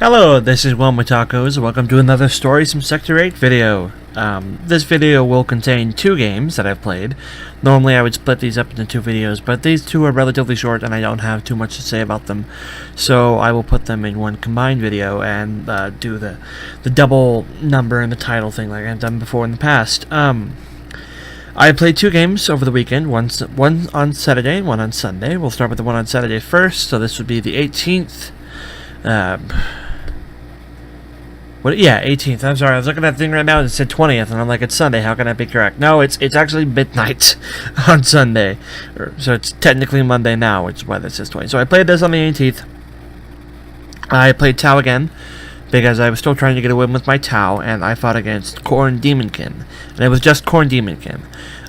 Hello, this is WellArmedWithTacos. Welcome to another Stories from Sector 8 video. This video will contain two games that I've played. Normally I would split these up into two videos, but these two are relatively short and I don't have too much to say about them. So I will put them in one combined video and do the double number in the title thing like I've done before in the past. I played two games over the weekend, one on Saturday and one on Sunday. We'll start with the one on Saturday first, so this would be the 18th. 18th. I'm sorry. I was looking at the thing right now and it said 20th, and I'm like, it's Sunday. How can that be correct? No, it's actually midnight on Sunday, so it's technically Monday now, which is why this says 20. So I played this on the 18th. I played Tau again because I was still trying to get a win with my Tau, and I fought against Corn Demonkin, and it was just Corn Demonkin.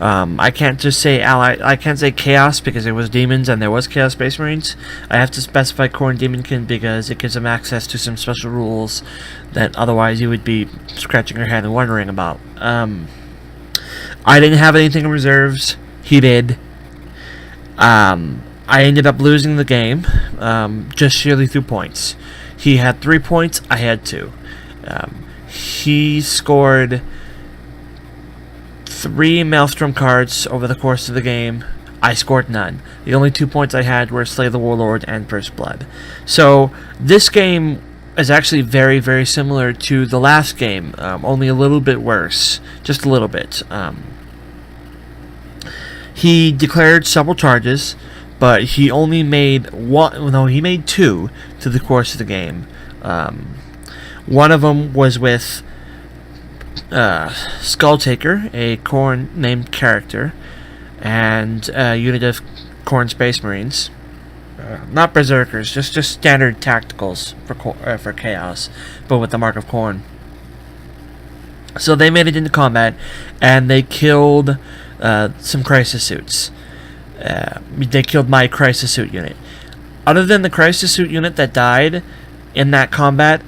I can't just say I can't say Chaos because it was demons and there was Chaos Space Marines. I have to specify Corn Demonkin because it gives them access to some special rules that otherwise you would be scratching your head and wondering about. I didn't have anything in reserves. He did. I ended up losing the game just sheerly through points. He had 3 points. I had 2. He scored 3 Maelstrom cards over the course of the game. I scored none. The only 2 points I had were Slay the Warlord and First Blood. So this game is actually very, very similar to the last game, only a little bit worse. Just a little bit. He declared several charges, but he only made one. No, he made 2 to the course of the game. One of them was with Skulltaker, a Khorne named character, and a unit of Khorne Space Marines. Not Berserkers, just standard tacticals for Chaos, but with the Mark of Khorne. So they made it into combat, and they killed some Crisis Suits. They killed my Crisis Suit unit. Other than the Crisis Suit unit that died in that combat,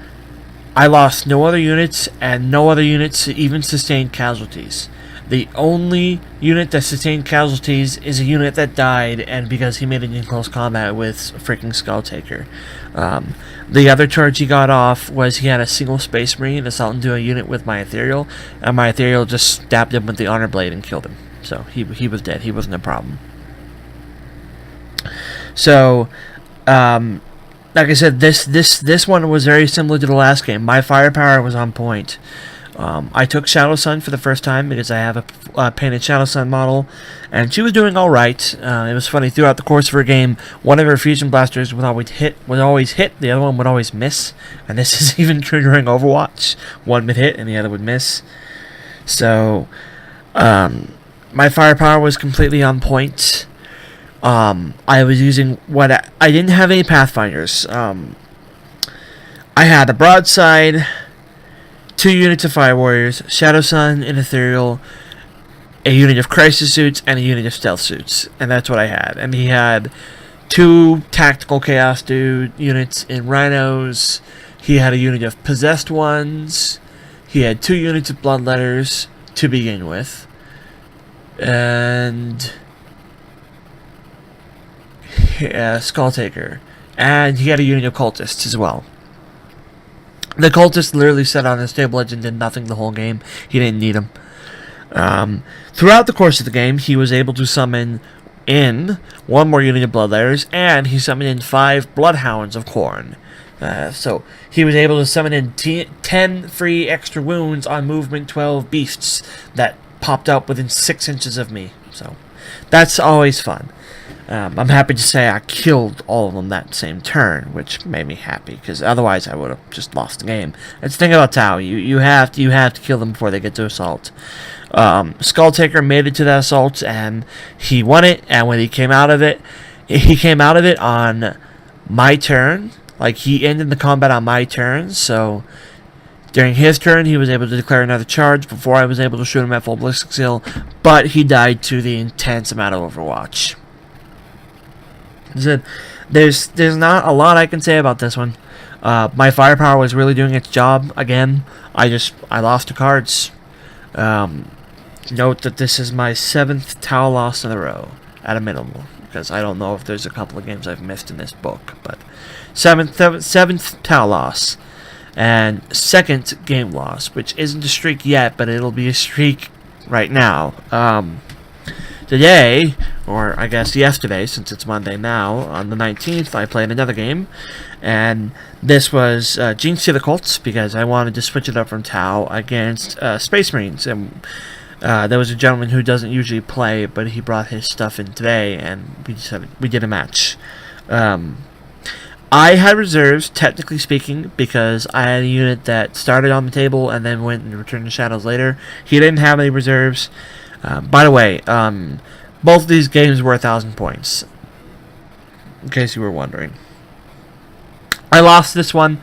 I lost no other units, and no other units even sustained casualties. The only unit that sustained casualties is a unit that died, and because he made it in close combat with freaking Skulltaker. The other charge he got off was he had a single Space Marine assault into a unit with my Ethereal, and my Ethereal just stabbed him with the Honor Blade and killed him. So he was dead. He wasn't a problem. So, like I said, this one was very similar to the last game. My firepower was on point. I took Shadow Sun for the first time because I have a painted Shadow Sun model, and she was doing all right. It was funny, throughout the course of her game, one of her fusion blasters would always hit, the other one would always miss, and this is even triggering Overwatch. One would hit and the other would miss. So, my firepower was completely on point. I was using I didn't have any Pathfinders. I had a Broadside, 2 units of Fire Warriors, Shadow Sun, and Ethereal, a unit of Crisis Suits, and a unit of Stealth Suits. And that's what I had. And he had 2 Tactical Chaos Dude units in Rhinos. He had a unit of Possessed Ones. He had 2 units of Bloodletters to begin with. And Skulltaker, and he had a unit of cultists as well. The cultist literally sat on his stable edge and did nothing the whole game. He didn't need him. Throughout the course of the game, he was able to summon in 1 more unit of Bloodletters, and he summoned in 5 Bloodhounds of Khorne. So he was able to summon in 10 free extra wounds on movement 12 beasts that popped up within 6 inches of me. So that's always fun. I'm happy to say I killed all of them that same turn, which made me happy, because otherwise I would have just lost the game. That's the thing about Tau. You have to kill them before they get to assault. Skulltaker made it to that assault, and he won it, and when he came out of it on my turn. Like, he ended the combat on my turn, so during his turn, he was able to declare another charge before I was able to shoot him at full ballistic skill, but he died to the intense amount of Overwatch. There's not a lot I can say about this one. My firepower was really doing its job again. I lost to cards. Note that this is my 7th Tau loss in a row, at a minimum, because I don't know if there's a couple of games I've missed in this book, but seventh Tau loss. and second game loss, which isn't a streak yet, but it'll be a streak right now. Today, or I guess yesterday, since it's Monday now, on the 19th, I played another game, and this was Gene Stealer Colts, because I wanted to switch it up from Tau against Space Marines, and there was a gentleman who doesn't usually play, but he brought his stuff in today, and we did a match. I had reserves, technically speaking, because I had a unit that started on the table and then went and returned to Shadows later. He didn't have any reserves. By the way, both of these games were 1,000 points, in case you were wondering. I lost this one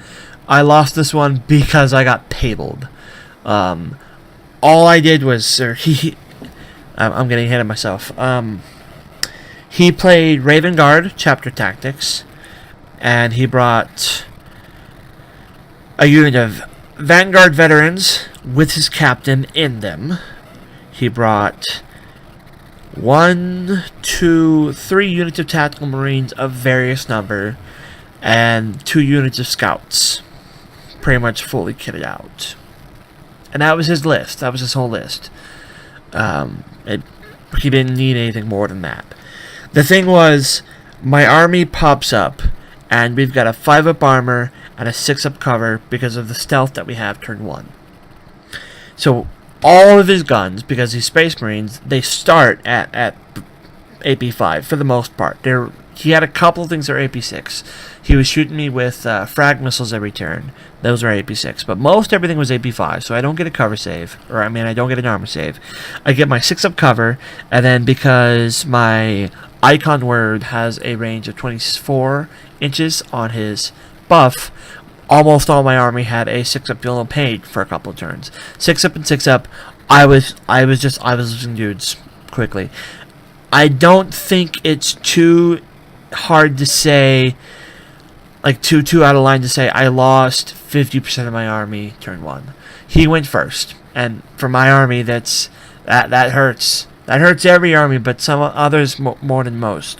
because I got tabled. All I did was, I'm getting ahead of myself. He played Raven Guard, Chapter Tactics, and he brought a unit of Vanguard veterans with his captain in them. He brought 1, 2, 3 units of tactical marines of various number, and 2 units of scouts, pretty much fully kitted out. And that was his list. That was his whole list. He didn't need anything more than that. The thing was, my army pops up, and we've got a 5-up armor and a 6-up cover because of the stealth that we have turn 1. So all of his guns, because he's Space Marines, they start at AP5 for the most part. He had a couple of things that are AP6. He was shooting me with frag missiles every turn. Those are AP6. But most everything was AP5, so I don't get a cover save. I don't get an armor save. I get my 6-up cover, and then because my icon word has a range of 24 inches on his buff, almost all my army had a 6-up Villain Paid for a couple of turns. 6-up and 6-up, I was losing dudes quickly. I don't think it's too hard to say, like too out of line to say I lost 50% of my army turn 1. He went first, and for my army, that hurts. That hurts every army, but some others more than most.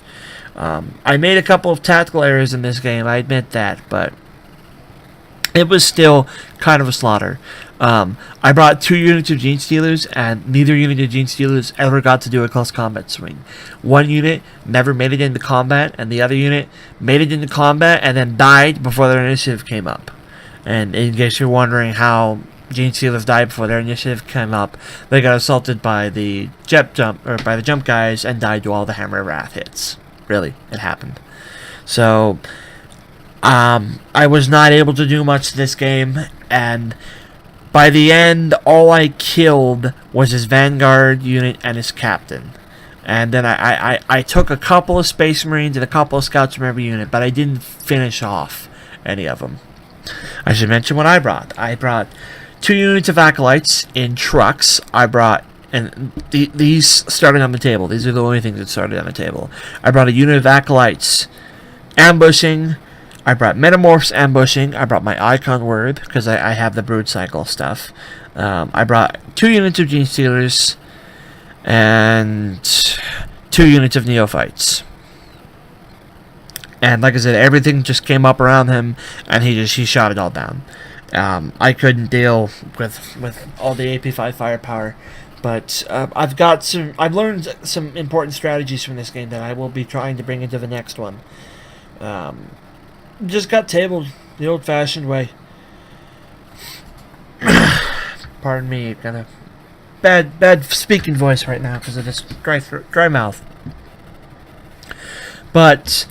I made a couple of tactical errors in this game, I admit that, but it was still kind of a slaughter. I brought 2 units of Gene Stealers, and neither unit of Gene Stealers ever got to do a close combat swing. One unit never made it into combat, and the other unit made it into combat and then died before their initiative came up. And in case you're wondering how Gene Stealers died before their initiative came up, they got assaulted by the jump guys and died to all the Hammer of Wrath hits. Really, it happened. So I was not able to do much this game, and by the end, all I killed was his Vanguard unit and his captain. And then I took a couple of Space Marines and a couple of Scouts from every unit, but I didn't finish off any of them. I should mention what I brought. I brought 2 units of Acolytes in trucks. And these started on the table. These are the only things that started on the table. I brought a unit of Acolytes ambushing. I brought Metamorphs ambushing. I brought my Icon word, because I have the Brood Cycle stuff. I brought 2 units of Gene Stealers and 2 units of Neophytes. And like I said, everything just came up around him, and he shot it all down. I couldn't deal with all the AP5 firepower, but I've learned some important strategies from this game that I will be trying to bring into the next one. Just got tabled the old-fashioned way. Pardon me, got a bad speaking voice right now because of this dry mouth. But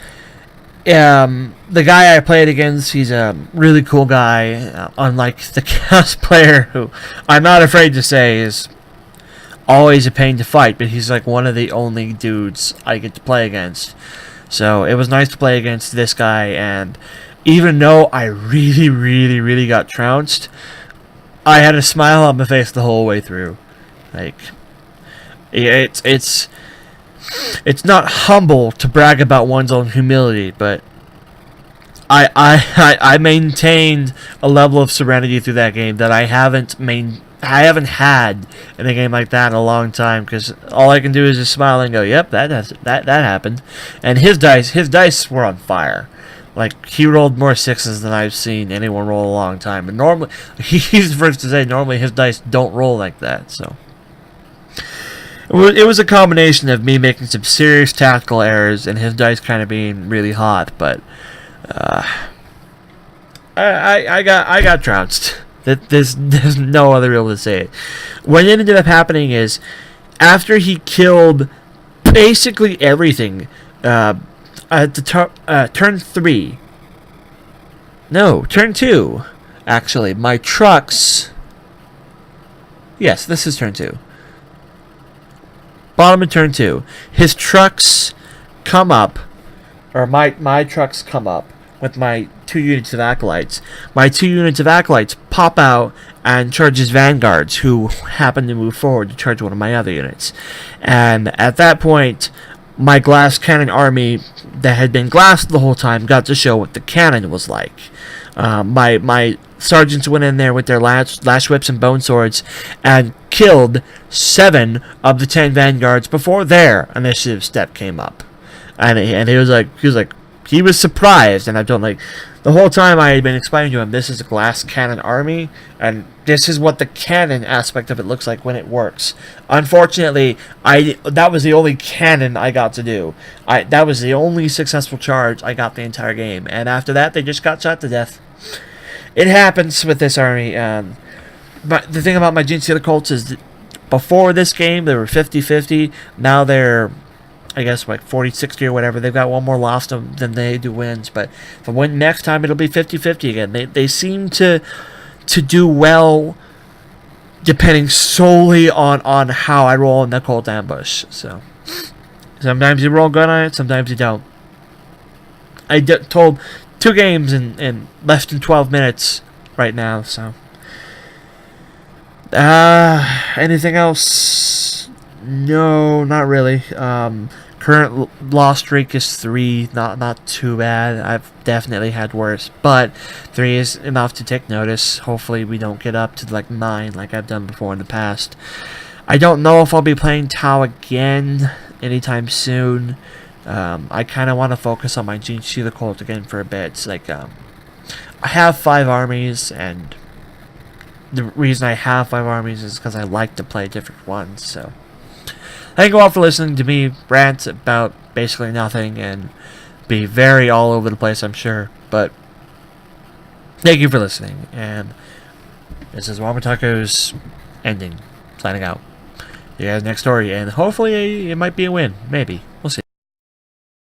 the guy I played against, he's a really cool guy, unlike the Chaos player, who I'm not afraid to say is always a pain to fight, but he's like one of the only dudes I get to play against. So it was nice to play against this guy, and even though I really got trounced, I had a smile on my face the whole way through. Like, it's not humble to brag about one's own humility, but I maintained a level of serenity through that game that I haven't had in a game like that in a long time, because all I can do is just smile and go, "Yep, that happened." And his dice were on fire. Like, he rolled more 6s than I've seen anyone roll in a long time. And normally, he's the first to say, normally his dice don't roll like that, so. It was a combination of me making some serious tactical errors and his dice kind of being really hot, but I got trounced. There's no other way to say it. What ended up happening is, after he killed basically everything, at the turn 3. No, turn 2. Actually, my trucks. Yes, this is turn 2. Bottom of turn 2. His trucks come up, or my trucks come up with my 2 units of acolytes. My 2 units of acolytes pop out and charge his vanguards, who happen to move forward to charge one of my other units. And at that point, my glass cannon army that had been glassed the whole time got to show what the cannon was like. My sergeants went in there with their lash whips and bone swords and killed 7 of the 10 vanguards before their initiative step came up. And he was surprised, and I've done like the whole time I had been explaining to him, this is a glass cannon army, and this is what the cannon aspect of it looks like when it works. Unfortunately, that was the only cannon I got to do. That was the only successful charge I got the entire game, and after that they just got shot to death. It happens with this army. But the thing about my Gene Stealer Colts is that before this game they were 50-50. Now they're, I guess, like 40-60 or whatever. They've got one more loss than they do wins. But for when next time it'll be 50-50 again. They seem to do well depending solely on how I roll in the Colt ambush. So sometimes you roll good on it, sometimes you don't. I told 2 games in less than 12 minutes right now, so. Anything else? No, not really. Current loss streak is 3, not too bad. I've definitely had worse, but 3 is enough to take notice. Hopefully we don't get up to like 9 like I've done before in the past. I don't know if I'll be playing Tau again anytime soon. I kind of want to focus on my Gene Stealer Colt again for a bit. It's like, I have 5 armies, and the reason I have 5 armies is because I like to play different ones, so. Thank you all for listening to me rant about basically nothing and be very all over the place, I'm sure, but thank you for listening, and this is WellArmedWithTacos ending, signing out. You guys next story, and hopefully it might be a win, maybe, we'll see.